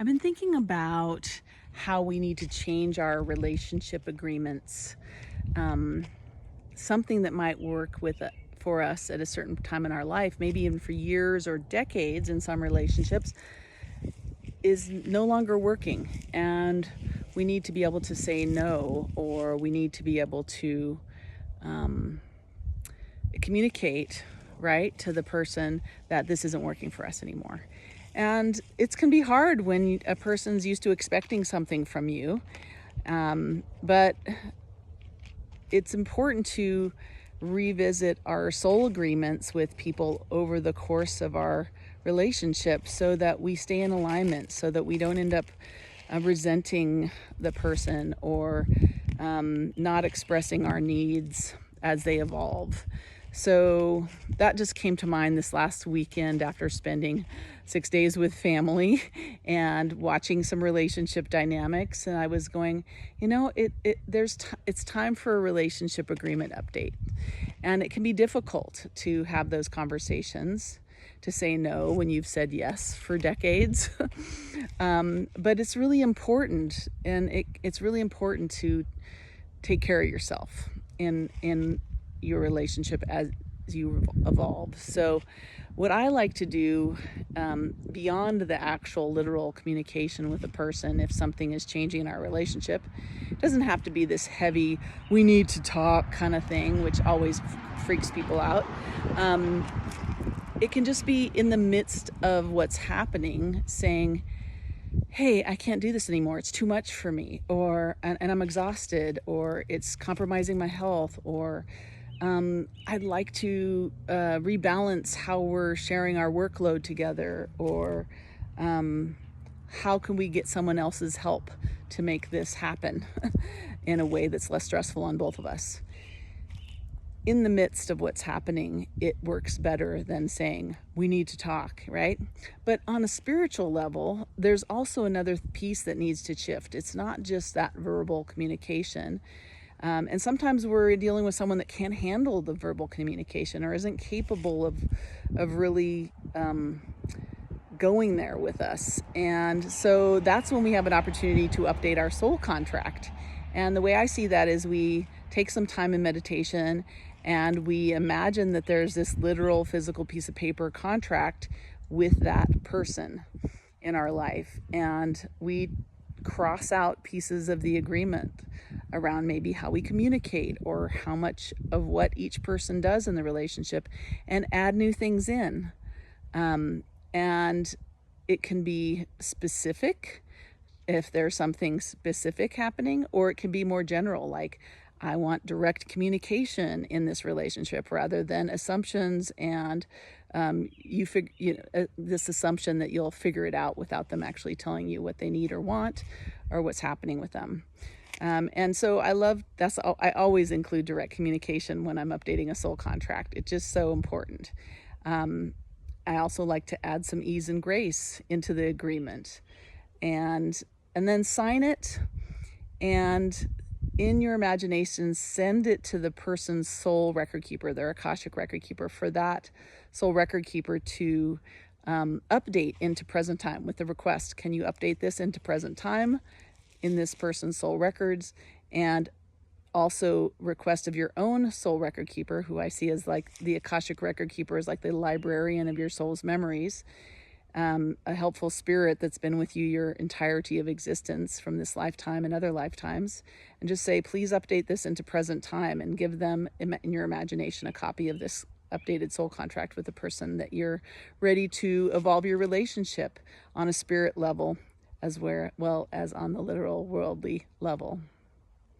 I've been thinking about how we need to change our relationship agreements. Um, Something that might work for us at a certain time in our life, maybe even for years or decades in some relationships, is no longer working. And we need to be able to say no, or we need to be able to um, communicate, right, to the person that this isn't working for us anymore. And it can be hard when a person's used to expecting something from you. But it's important to revisit our soul agreements with people over the course of our relationship so that we stay in alignment, so that we don't end up resenting the person or not expressing our needs as they evolve. So that just came to mind this last weekend after spending 6 days with family and watching some relationship dynamics. And I was going, it's time for a relationship agreement update. And it can be difficult to have those conversations, to say no when you've said yes for decades. But it's really important, and it's really important to take care of yourself in your relationship as you evolve. So what I like to do, beyond the actual literal communication with a person, if something is changing in our relationship, it doesn't have to be this heavy, we need to talk kind of thing, which always freaks people out. It can just be in the midst of what's happening, saying, hey, I can't do this anymore. It's too much for me, and I'm exhausted, or it's compromising my health, or I'd like to rebalance how we're sharing our workload together, or how can we get someone else's help to make this happen in a way that's less stressful on both of us. In the midst of what's happening, it works better than saying, we need to talk, right? But on a spiritual level, there's also another piece that needs to shift. It's not just that verbal communication. And sometimes we're dealing with someone that can't handle the verbal communication or isn't capable of really going there with us. And so that's when we have an opportunity to update our soul contract. And the way I see that is we take some time in meditation and we imagine that there's this literal physical piece of paper contract with that person in our life. And we cross out pieces of the agreement around maybe how we communicate or how much of what each person does in the relationship, and add new things in. And it can be specific if there's something specific happening, or it can be more general, like, I want direct communication in this relationship rather than assumptions and this assumption that you'll figure it out without them actually telling you what they need or want or what's happening with them. And so I always include direct communication when I'm updating a soul contract. It's just so important. I also like to add some ease and grace into the agreement, and then sign it, and in your imagination, send it to the person's soul record keeper, their Akashic record keeper, for that soul record keeper to update into present time with the request, can you update this into present time in this person's soul records? And also request of your own soul record keeper, who I see as like the Akashic record keeper, is like the librarian of your soul's memories. A helpful spirit that's been with you your entirety of existence from this lifetime and other lifetimes, and just say, please update this into present time, and give them in your imagination a copy of this updated soul contract with the person that you're ready to evolve your relationship on a spirit level as well as on the literal worldly level.